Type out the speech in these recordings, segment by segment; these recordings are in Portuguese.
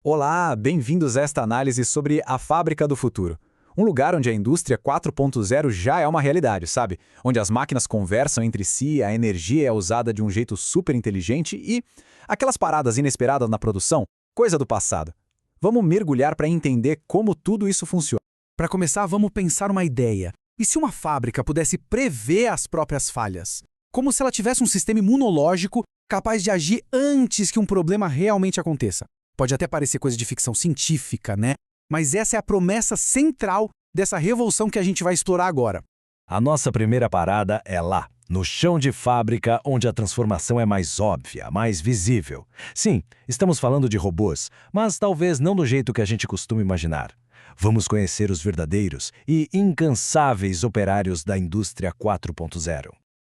Olá, bem-vindos a esta análise sobre a fábrica do futuro. Um lugar onde a indústria 4.0 já é uma realidade, sabe? Onde as máquinas conversam entre si, a energia é usada de um jeito super inteligente e aquelas paradas inesperadas na produção, coisa do passado. Vamos mergulhar para entender como tudo isso funciona. Para começar, vamos pensar uma ideia. E se uma fábrica pudesse prever as próprias falhas? Como se ela tivesse um sistema imunológico capaz de agir antes que um problema realmente aconteça. Pode até parecer coisa de ficção científica, né? Mas essa é a promessa central dessa revolução que a gente vai explorar agora. A nossa primeira parada é lá, no chão de fábrica, onde a transformação é mais óbvia, mais visível. Sim, estamos falando de robôs, mas talvez não do jeito que a gente costuma imaginar. Vamos conhecer os verdadeiros e incansáveis operários da indústria 4.0.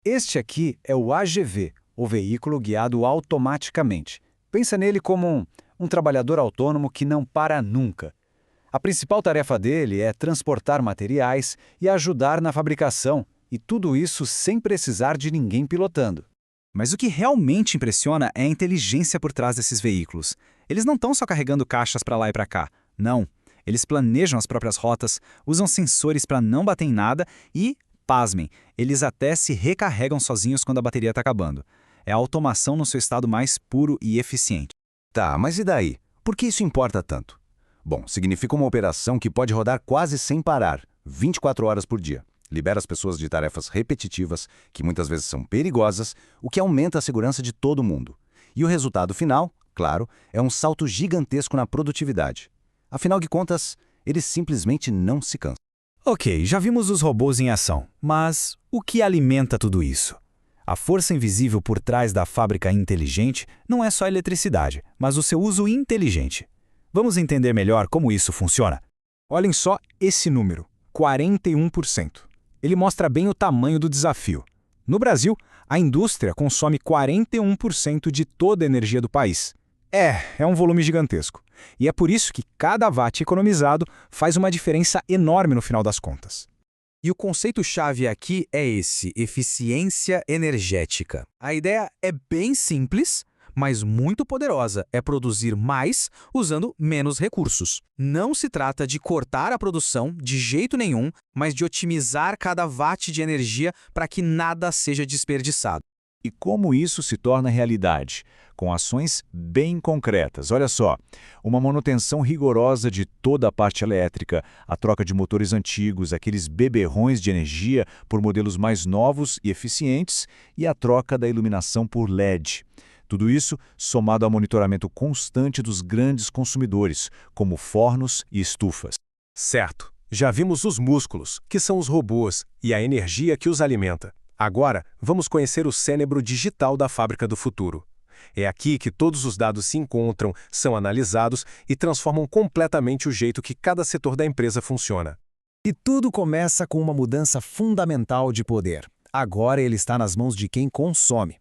Este aqui é o AGV, o veículo guiado automaticamente. Pensa nele como um trabalhador autônomo que não para nunca. A principal tarefa dele é transportar materiais e ajudar na fabricação, e tudo isso sem precisar de ninguém pilotando. Mas o que realmente impressiona é a inteligência por trás desses veículos. Eles não estão só carregando caixas para lá e para cá. Não. Eles planejam as próprias rotas, usam sensores para não bater em nada e, pasmem, eles até se recarregam sozinhos quando a bateria está acabando. É a automação no seu estado mais puro e eficiente. Tá, mas e daí? Por que isso importa tanto? Bom, significa uma operação que pode rodar quase sem parar, 24 horas por dia. Libera as pessoas de tarefas repetitivas, que muitas vezes são perigosas, o que aumenta a segurança de todo mundo. E o resultado final, claro, é um salto gigantesco na produtividade. Afinal de contas, eles simplesmente não se cansam. Ok, já vimos os robôs em ação, mas o que alimenta tudo isso? A força invisível por trás da fábrica inteligente não é só a eletricidade, mas o seu uso inteligente. Vamos entender melhor como isso funciona? Olhem só esse número, 41%. Ele mostra bem o tamanho do desafio. No Brasil, a indústria consome 41% de toda a energia do país. É um volume gigantesco. E é por isso que cada watt economizado faz uma diferença enorme no final das contas. E o conceito-chave aqui é esse, eficiência energética. A ideia é bem simples, mas muito poderosa. É produzir mais usando menos recursos. Não se trata de cortar a produção de jeito nenhum, mas de otimizar cada watt de energia para que nada seja desperdiçado. E como isso se torna realidade? Com ações bem concretas. Olha só, uma manutenção rigorosa de toda a parte elétrica, a troca de motores antigos, aqueles beberrões de energia por modelos mais novos e eficientes e a troca da iluminação por LED. Tudo isso somado ao monitoramento constante dos grandes consumidores, como fornos e estufas. Certo, já vimos os músculos, que são os robôs, e a energia que os alimenta. Agora, vamos conhecer o cérebro digital da fábrica do futuro. É aqui que todos os dados se encontram, são analisados e transformam completamente o jeito que cada setor da empresa funciona. E tudo começa com uma mudança fundamental de poder. Agora ele está nas mãos de quem consome.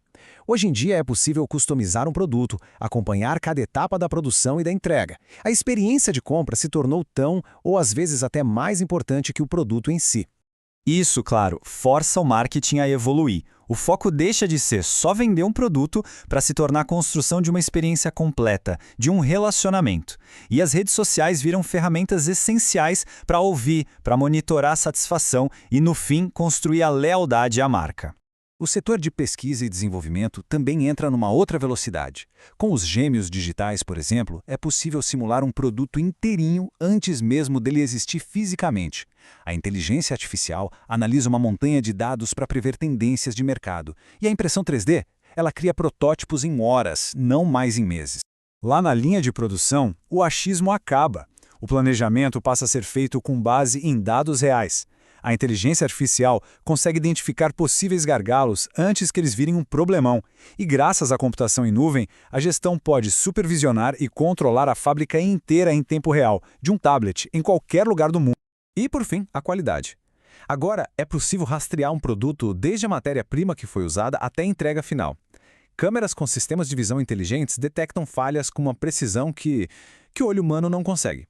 Hoje em dia é possível customizar um produto, acompanhar cada etapa da produção e da entrega. A experiência de compra se tornou tão, ou às vezes até mais importante que o produto em si. Isso, claro, força o marketing a evoluir. O foco deixa de ser só vender um produto para se tornar a construção de uma experiência completa, de um relacionamento. E as redes sociais viram ferramentas essenciais para ouvir, para monitorar a satisfação e, no fim, construir a lealdade à marca. O setor de pesquisa e desenvolvimento também entra numa outra velocidade. Com os gêmeos digitais, por exemplo, é possível simular um produto inteirinho antes mesmo dele existir fisicamente. A inteligência artificial analisa uma montanha de dados para prever tendências de mercado. E a impressão 3D, ela cria protótipos em horas, não mais em meses. Lá na linha de produção, o achismo acaba. O planejamento passa a ser feito com base em dados reais. A inteligência artificial consegue identificar possíveis gargalos antes que eles virem um problemão. E graças à computação em nuvem, a gestão pode supervisionar e controlar a fábrica inteira em tempo real, de um tablet, em qualquer lugar do mundo. E, por fim, a qualidade. Agora, é possível rastrear um produto desde a matéria-prima que foi usada até a entrega final. Câmeras com sistemas de visão inteligentes detectam falhas com uma precisão que o olho humano não consegue.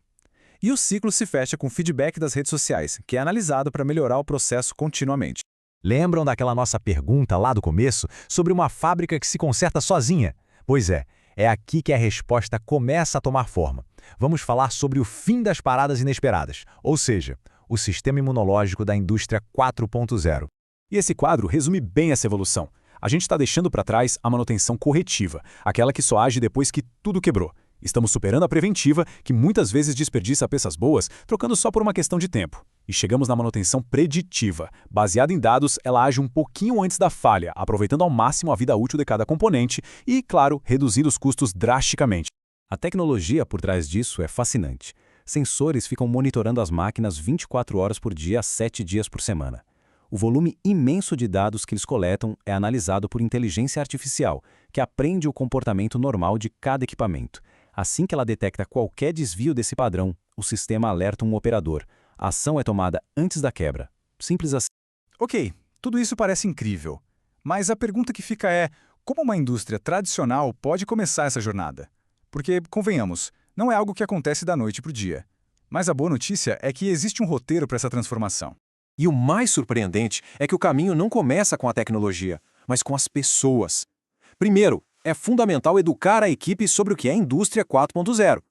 E o ciclo se fecha com feedback das redes sociais, que é analisado para melhorar o processo continuamente. Lembram daquela nossa pergunta lá do começo sobre uma fábrica que se conserta sozinha? Pois é, É aqui que a resposta começa a tomar forma. Vamos falar sobre o fim das paradas inesperadas, ou seja, o sistema imunológico da indústria 4.0. E esse quadro resume bem essa evolução. A gente está deixando para trás a manutenção corretiva, aquela que só age depois que tudo quebrou. Estamos superando a preventiva, que muitas vezes desperdiça peças boas, trocando só por uma questão de tempo. E chegamos na manutenção preditiva. Baseada em dados, ela age um pouquinho antes da falha, aproveitando ao máximo a vida útil de cada componente e, claro, reduzindo os custos drasticamente. A tecnologia por trás disso é fascinante. Sensores ficam monitorando as máquinas 24 horas por dia, 7 dias por semana. O volume imenso de dados que eles coletam é analisado por inteligência artificial, que aprende o comportamento normal de cada equipamento. Assim que ela detecta qualquer desvio desse padrão, o sistema alerta um operador. A ação é tomada antes da quebra. Simples assim. Ok, tudo isso parece incrível. Mas a pergunta que fica é, como uma indústria tradicional pode começar essa jornada? Porque, convenhamos, não é algo que acontece da noite para o dia. Mas a boa notícia é que existe um roteiro para essa transformação. E o mais surpreendente é que o caminho não começa com a tecnologia, mas com as pessoas. Primeiro, é fundamental educar a equipe sobre o que é a indústria 4.0.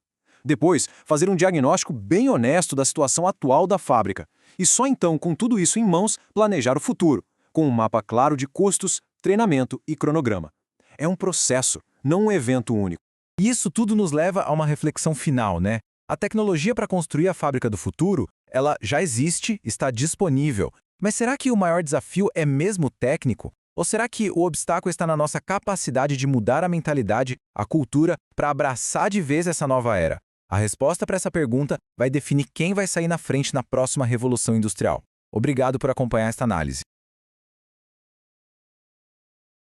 Depois, fazer um diagnóstico bem honesto da situação atual da fábrica. E só então, com tudo isso em mãos, planejar o futuro, com um mapa claro de custos, treinamento e cronograma. É um processo, não um evento único. E isso tudo nos leva a uma reflexão final, né? A tecnologia para construir a fábrica do futuro, ela já existe, está disponível. Mas será que o maior desafio é mesmo técnico? Ou será que o obstáculo está na nossa capacidade de mudar a mentalidade, a cultura, para abraçar de vez essa nova era? A resposta para essa pergunta vai definir quem vai sair na frente na próxima revolução industrial. Obrigado por acompanhar esta análise.